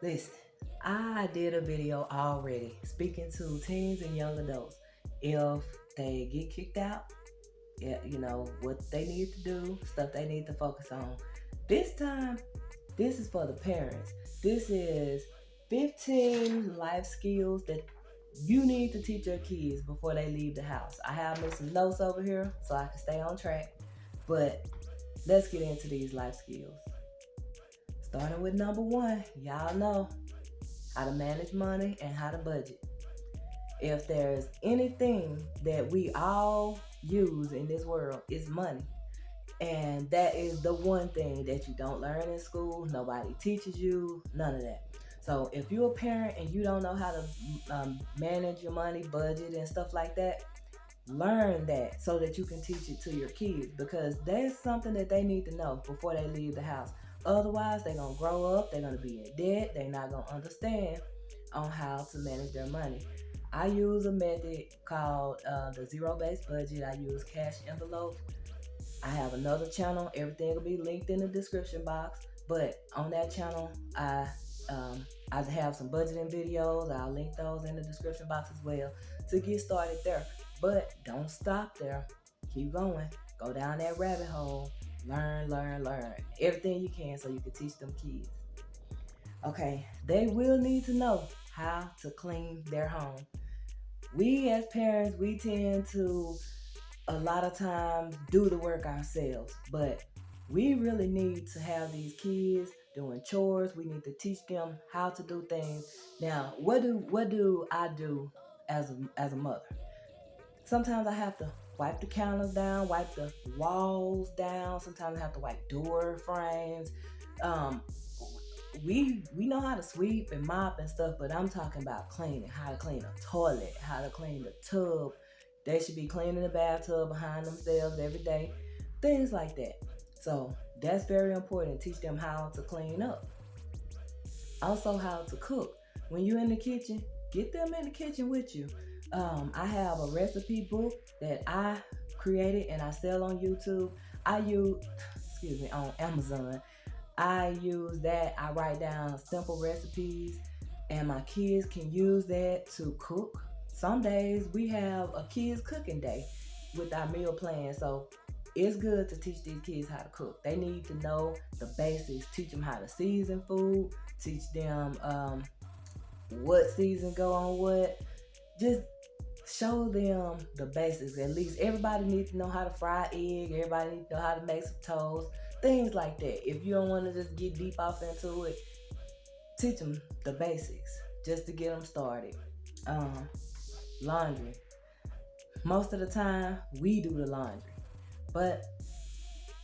Listen, I did a video already speaking to teens and young adults. If they get kicked out, yeah, what they need to do, stuff they need to focus on. This time, this is for the parents. This is 15 life skills that you need to teach your kids before they leave the house. I have me some notes over here so I can stay on track. But let's get into these life skills. Starting with number one, y'all know how to manage money and how to budget. If there's anything that we all use in this world, it's money. And that is the one thing that you don't learn in school. Nobody teaches you, none of that. So if you're a parent and you don't know how to manage your money, budget, and stuff like that, learn that so that you can teach it to your kids, because that's something that they need to know before they leave the house. Otherwise, they're going to grow up, they're going to be in debt, they're not going to understand on how to manage their money. I use a method called the zero-based budget. I use cash envelopes. I have another channel. Everything will be linked in the description box. But on that channel, I have some budgeting videos. I'll link those in the description box as well to get started there. But don't stop there. Keep going. Go down that rabbit hole. Learn everything you can so you can teach them kids. Okay, they will need to know how to clean their home. We as parents, we tend to a lot of times do the work ourselves, but we really need to have these kids doing chores. We need to teach them how to do things. Now, what do I do as a mother? Sometimes I have to wipe the counters down, wipe the walls down. Sometimes I have to wipe door frames. We know how to sweep and mop and stuff, but I'm talking about cleaning, how to clean a toilet, how to clean the tub. They should be cleaning the bathtub behind themselves every day, things like that. So that's very important. Teach them how to clean up. Also, how to cook. When you're in the kitchen, get them in the kitchen with you. I have a recipe book that I created and I sell on YouTube. On Amazon. I use that. I write down simple recipes and my kids can use that to cook. Some days we have a kids cooking day with our meal plan. So it's good to teach these kids how to cook. They need to know the basics. Teach them how to season food. Teach them what season go on what. Just show them the basics. At least everybody needs to know how to fry an egg. Everybody needs to know how to make some toast. Things like that. If you don't want to just get deep off into it, teach them the basics just to get them started. Laundry. Most of the time, we do the laundry. But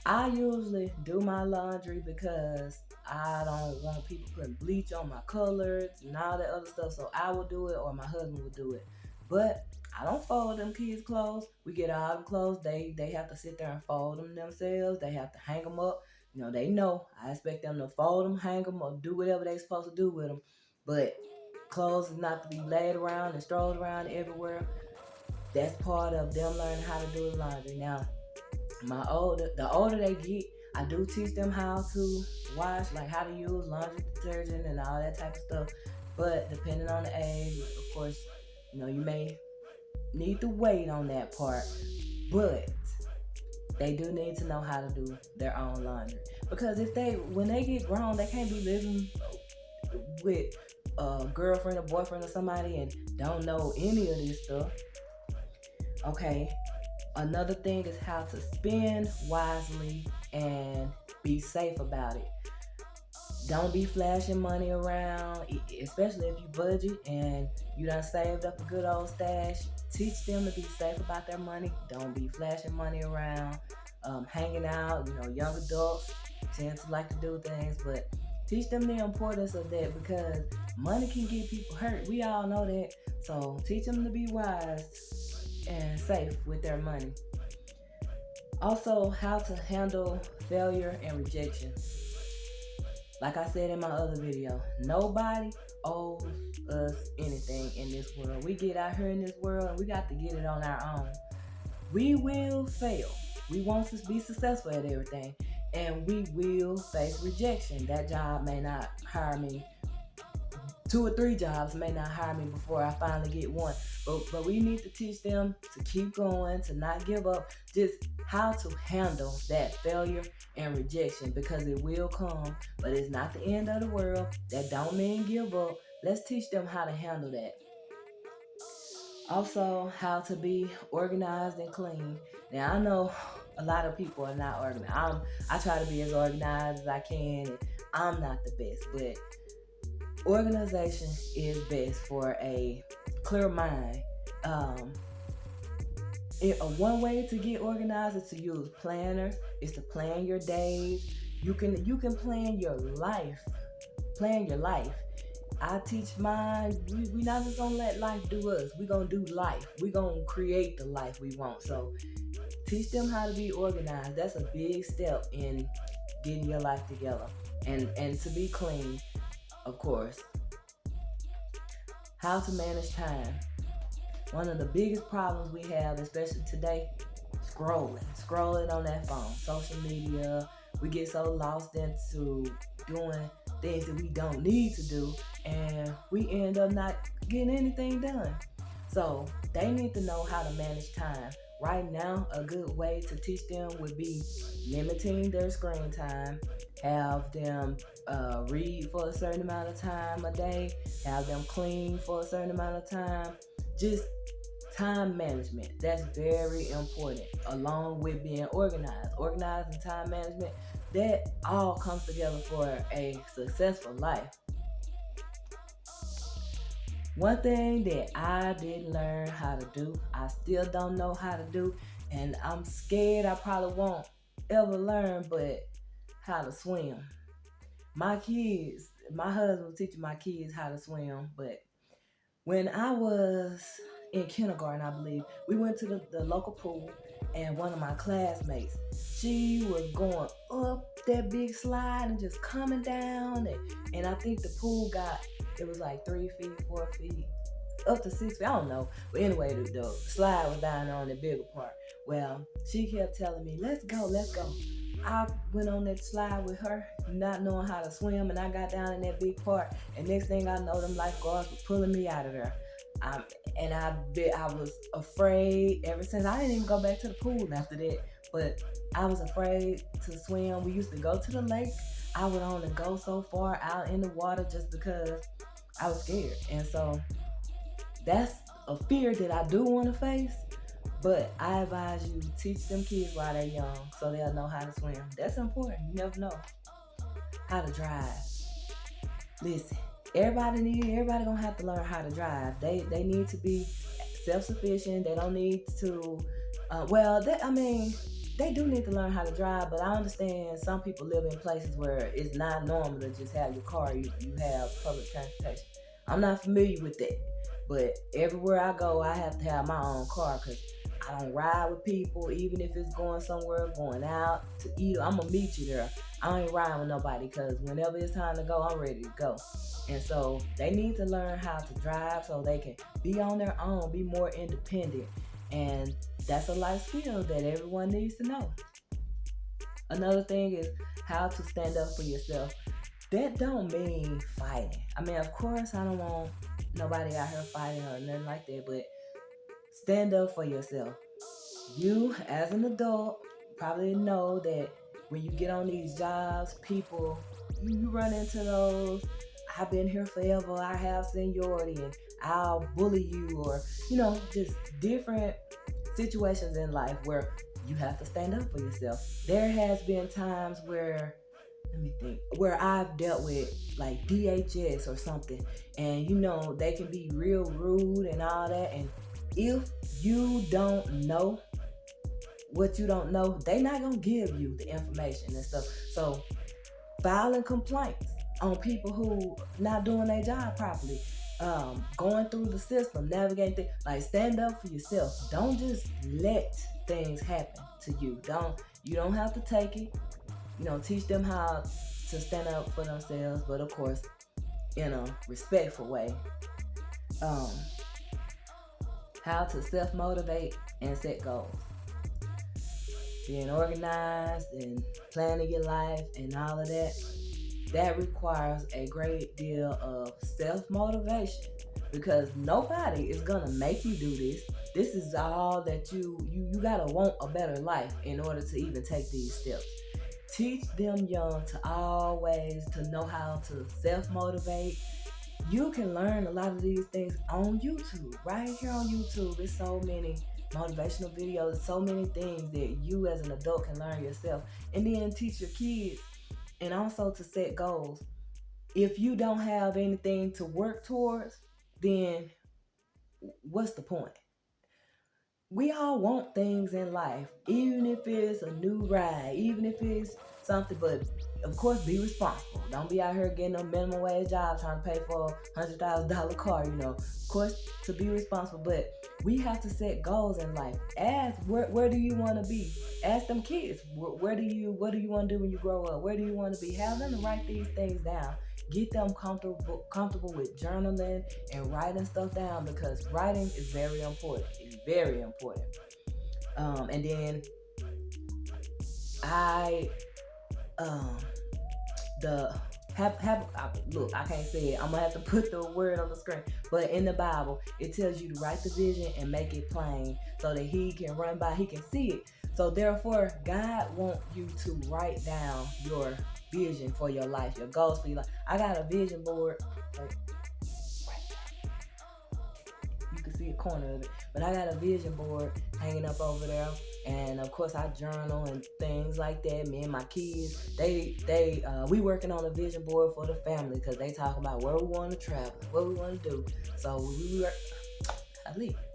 I usually do my laundry because I don't want people putting bleach on my colors and all that other stuff. So I will do it or my husband will do it. But I don't fold them kids' clothes. We get all the clothes. They have to sit there and fold them themselves. They have to hang them up. They know. I expect them to fold them, hang them, or do whatever they're supposed to do with them. But clothes is not to be laid around and strolled around everywhere. That's part of them learning how to do the laundry. Now, the older they get, I do teach them how to wash, like how to use laundry detergent and all that type of stuff. But depending on the age, of course, you may need to wait on that part. But they do need to know how to do their own laundry. Because when they get grown, they can't be living with a girlfriend or boyfriend or somebody and don't know any of this stuff. Okay, another thing is how to spend wisely and be safe about it. Don't be flashing money around, especially if you budget and you done saved up a good old stash. Teach them to be safe about their money. Don't be flashing money around, hanging out. Young adults tend to like to do things, but teach them the importance of that because money can get people hurt. We all know that. So teach them to be wise and safe with their money. Also, how to handle failure and rejection. Like I said in my other video, nobody owes us anything in this world. We get out here in this world and we got to get it on our own. We will fail. We want to be successful at everything. And we will face rejection. That job may not hire me two or three jobs may not hire me before I finally get one. But we need to teach them to keep going, to not give up, just how to handle that failure and rejection, because it will come, but it's not the end of the world. That don't mean give up. Let's teach them how to handle that. Also, how to be organized and clean. Now, I know a lot of people are not organized. I try to be as organized as I can, and I'm not the best, but organization is best for a clear mind. Um, One way to get organized is to use planners. Is to plan your days. You can plan your life. Plan your life. I teach mine. We not just gonna let life do us. We gonna do life. We gonna create the life we want. So teach them how to be organized. That's a big step in getting your life together. And to be clean, of course. How to manage time. One of the biggest problems we have, especially today, scrolling on that phone, social media. We get so lost into doing things that we don't need to do, and we end up not getting anything done. So they need to know how to manage time. Right now, a good way to teach them would be limiting their screen time, have them read for a certain amount of time a day, have them clean for a certain amount of time. Just time management. That's very important, along with being organized. Organized and time management, that all comes together for a successful life. One thing that I didn't learn how to do, I still don't know how to do, and I'm scared I probably won't ever learn, but how to swim. My husband was teaching my kids how to swim, but when I was in kindergarten, I believe, we went to the local pool, and one of my classmates, she was going up that big slide and just coming down, and I think the pool it was like 3 feet, 4 feet, up to 6 feet, I don't know. But anyway, the slide was down on the bigger part. Well, she kept telling me, let's go, let's go. I went on that slide with her, not knowing how to swim, and I got down in that big part. And next thing I know, them lifeguards were pulling me out of there. I was afraid ever since. I didn't even go back to the pool after that, but I was afraid to swim. We used to go to the lake. I would only go so far out in the water just because I was scared. And so that's a fear that I do want to face. But I advise you, teach them kids while they're young so they'll know how to swim. That's important. You never know. How to drive. Listen, everybody gonna have to learn how to drive. They need to be self-sufficient. They don't need to, they do need to learn how to drive, but I understand some people live in places where it's not normal to just have your car. You have public transportation. I'm not familiar with that. But everywhere I go, I have to have my own car because I don't ride with people, even if it's going somewhere, going out to eat. I'm going to meet you there. I ain't riding with nobody because whenever it's time to go, I'm ready to go. And so they need to learn how to drive so they can be on their own, be more independent. And that's a life skill that everyone needs to know. Another thing is how to stand up for yourself. That don't mean fighting. I mean, of course, I don't want nobody out here fighting or nothing like that, but stand up for yourself. You, as an adult, probably know that when you get on these jobs, people, you run into those, I've been here forever, I have seniority, and I'll bully you, or, just different situations in life where you have to stand up for yourself. There has been times where, let me think, where I've dealt with like DHS or something, and they can be real rude and all that, and if you don't know what you don't know, they not gonna give you the information and stuff. So filing complaints on people who not doing their job properly, going through the system, navigating things, like stand up for yourself. Don't just let things happen to you. You don't have to take it. Teach them how to stand up for themselves, but of course, in a respectful way. How to self-motivate and set goals. Being organized and planning your life and all of that. that requires a great deal of self-motivation, because nobody is gonna make you do this. This is all that you gotta want a better life in order to even take these steps. Teach them young to always to know how to self-motivate. You can learn a lot of these things on YouTube. Right here on YouTube, there's so many motivational videos, so many things that you as an adult can learn yourself, and then teach your kids, and also to set goals. If you don't have anything to work towards, then what's the point? We all want things in life, even if it's a new ride, even if it's something, but of course be responsible. Don't be out here getting a minimum wage job trying to pay for $100,000 car, Of course, to be responsible, but we have to set goals in life. Ask where do you want to be? Ask them kids, what do you want to do when you grow up? Where do you want to be? Have them to write these things down. Get them comfortable with journaling and writing stuff down, because writing is very important. It's very important. And then I the look, I can't say it. I'm gonna have to put the word on the screen. But in the Bible, it tells you to write the vision and make it plain so that he can run by, he can see it. So therefore, God wants you to write down your vision for your life, your goals for your life. I got a vision board. You can see a corner of it, but I got a vision board hanging up over there, and of course I journal and things like that. Me and my kids, we working on a vision board for the family, because they talk about where we want to travel, what we want to do. So we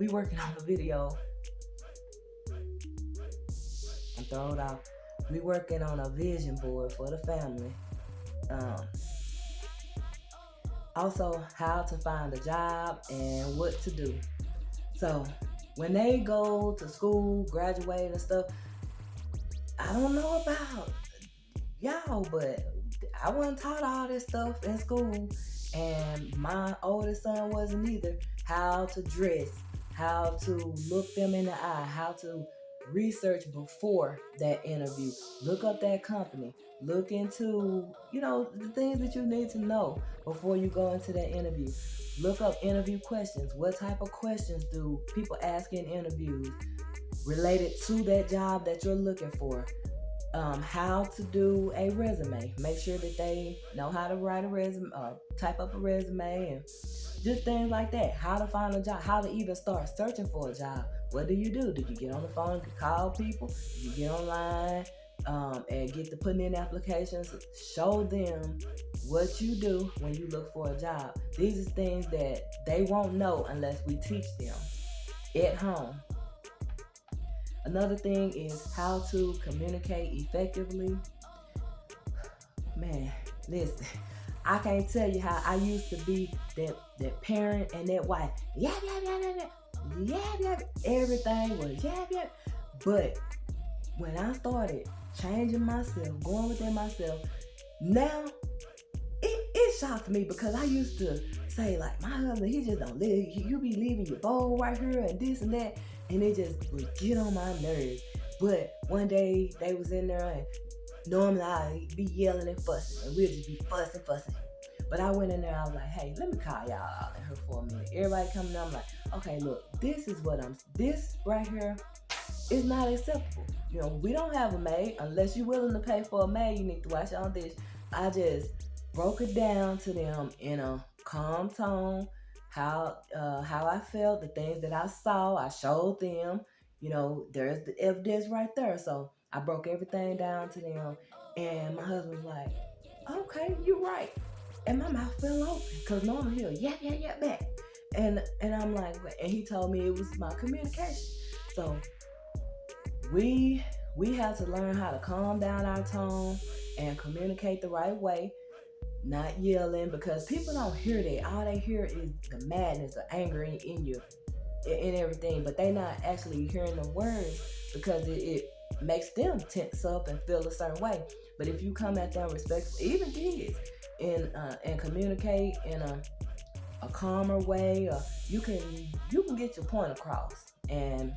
working on a video. I'm throwing it out. We working on a vision board for the family. Also, how to find a job and what to do. So when they go to school, graduate and stuff, I don't know about y'all, but I wasn't taught all this stuff in school, and my oldest son wasn't either. How to dress, how to look them in the eye, how to research before that interview, look up that company, look into the things that you need to know before you go into that interview. Look up interview questions. What type of questions do people ask in interviews related to that job that you're looking for? How to do a resume. Make sure that they know how to write a resume, type up a resume, and just things like that. How to find a job, how to even start searching for a job. What do? Did you get on the phone and call people? Did you get online and get to putting in applications? Show them what you do when you look for a job. These are things that they won't know unless we teach them at home. Another thing is how to communicate effectively. Man, listen, I can't tell you how I used to be that parent and that wife. Yeah. Everything was yeah. But when I started changing myself, going within myself, now it shocked me, because I used to say, like, my husband, he just don't live. You be leaving your bowl right here and this and that, and it just would get on my nerves. But one day they was in there, and normally I'd be yelling and fussing, and we'd just be fussing. But I went in there, I was like, hey, let me call y'all out in here for a minute. Everybody coming up, I'm like, okay, look, this right here is not acceptable. We don't have a maid. Unless you're willing to pay for a maid, you need to wash your own dish. I just broke it down to them in a calm tone, how I felt, the things that I saw, I showed them. There's the evidence right there. So I broke everything down to them, and my husband was like, okay, you're right. And my mouth fell open, because normally he'll yeah back. And I'm like, and he told me it was my communication. So we have to learn how to calm down our tone and communicate the right way, not yelling, because people don't hear that. All they hear is the madness, the anger in you, in everything, but they not actually hearing the words, because it makes them tense up and feel a certain way. But if you come at them respectfully, even kids, and communicate in a calmer way, you can get your point across, and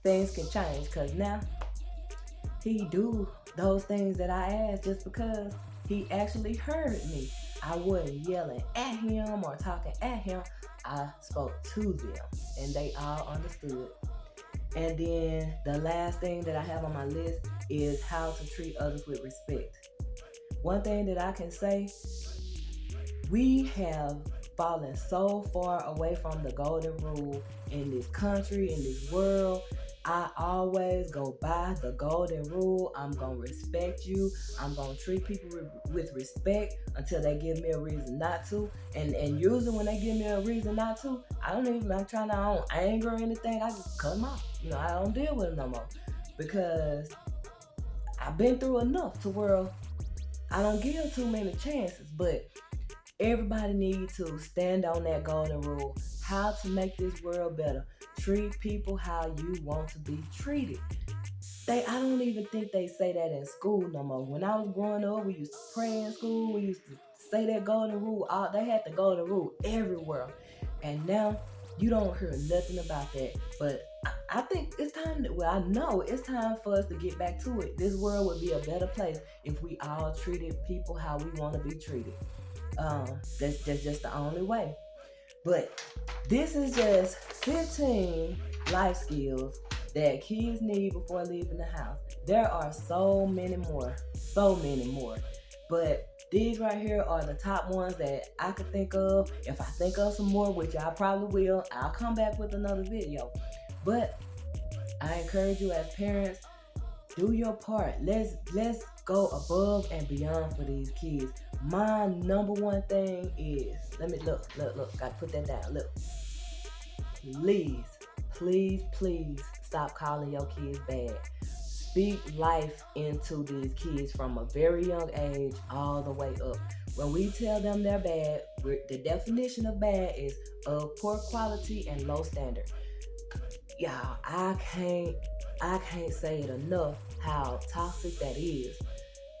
things can change. Because now he do those things that I asked just because He actually heard me. I wasn't yelling at him or talking at him. I spoke to them and they all understood. And then the last thing that I have on my list is how to treat others with respect. One thing that I can say, we have fallen so far away from the golden rule in this country, in this world. I always go by the golden rule. I'm going to respect you. I'm going to treat people with respect until they give me a reason not to. And usually when they give me a reason not to, I'm trying to own anger or anything. I just cut them off. I don't deal with them no more because I've been through enough to where I don't give too many chances. But everybody needs to stand on that golden rule. How to make this world better. Treat people how you want to be treated. I don't even think they say that in school no more. When I was growing up, we used to pray in school. We used to say that golden rule. They had the golden rule everywhere. And now you don't hear nothing about that. But I think it's time I know it's time for us to get back to it. This world would be a better place if we all treated people how we want to be treated. That's just the only way. But this is just 15 life skills that kids need before leaving the house. There are so many more. But these right here are the top ones that I could think of. If I think of some more, which I probably will, I'll come back with another video. But I encourage you as parents, do your part. Let's go above and beyond for these kids. My number one thing is, let me look, gotta put that down. Look, please stop calling your kids bad. Speak life into these kids from a very young age all the way up. When we tell them they're bad, the definition of bad is of poor quality and low standard. Y'all, I can't say it enough how toxic that is.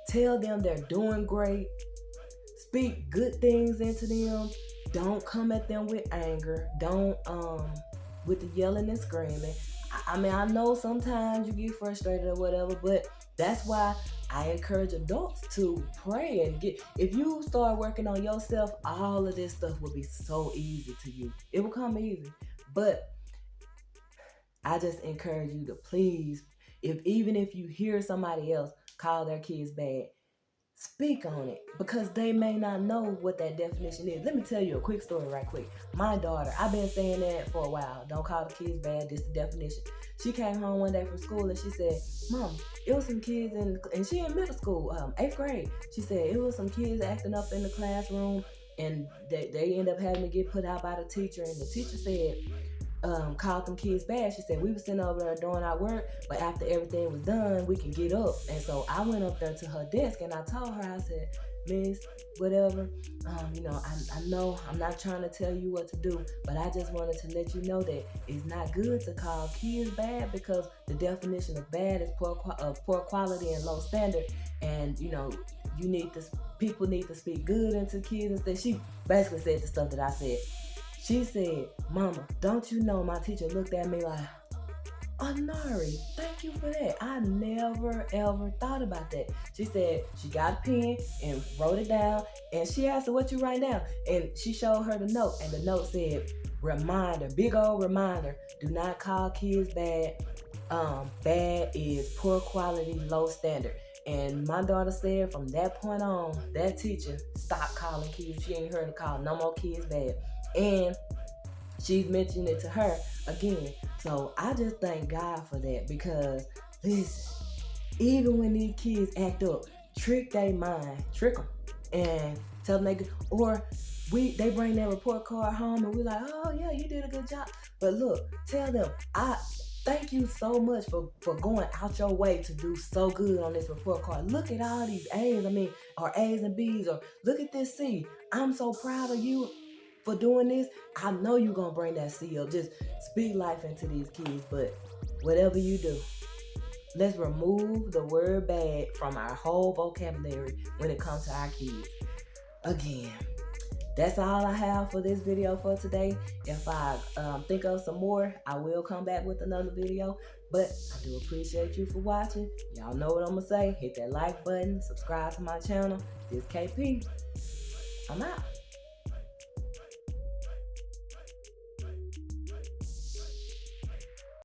Tell them they're doing great. Speak good things into them. Don't come at them with anger. Don't with the yelling and screaming. I know sometimes you get frustrated or whatever, but that's why I encourage adults to pray and if you start working on yourself, all of this stuff will be so easy to you. It will come easy. But I just encourage you to please, even if you hear somebody else call their kids bad, speak on it, because they may not know what that definition is. Let me tell you a quick story right quick. My daughter, I've been saying that for a while. Don't call the kids bad. This is the definition. She came home one day from school and she said, Mom, it was some kids and she in middle school, 8th grade. She said it was some kids acting up in the classroom and they end up having to get put out by the teacher. And the teacher said, called them kids bad. She said we were sitting over there doing our work, but after everything was done, we can get up. And so I went up there to her desk and I told her, I said, Miss, whatever, I know I'm not trying to tell you what to do, but I just wanted to let you know that it's not good to call kids bad, because the definition of bad is poor quality and low standard. And people need to speak good into kids instead. She basically said the stuff that I said. She said, Mama, don't you know my teacher looked at me like, oh, Nari, thank you for that. I never, ever thought about that. She said she got a pen and wrote it down. And she asked her, what you write down? And she showed her the note. And the note said, reminder, big old reminder, do not call kids bad. Bad is poor quality, low standard. And my daughter said from that point on, that teacher stopped calling kids. She ain't heard her call no more kids bad. And she's mentioned it to her again. So I just thank God for that, because listen, even when these kids act up, trick their mind, trick them, and tell them they bring their report card home and we're like, oh yeah, you did a good job. But look, tell them, I thank you so much for going out your way to do so good on this report card. Look at all these A's, or A's and B's, or look at this C. I'm so proud of you for doing this. I know you're gonna bring that C up. Just speak life into these kids. But whatever you do, let's remove the word bad from our whole vocabulary when it comes to our kids. Again, That's all I have for this video for today. If I think of some more, I will come back with another video. But I do appreciate you for watching. Y'all know what I'm going to say. Hit that like button. Subscribe to my channel. This KP. I'm out.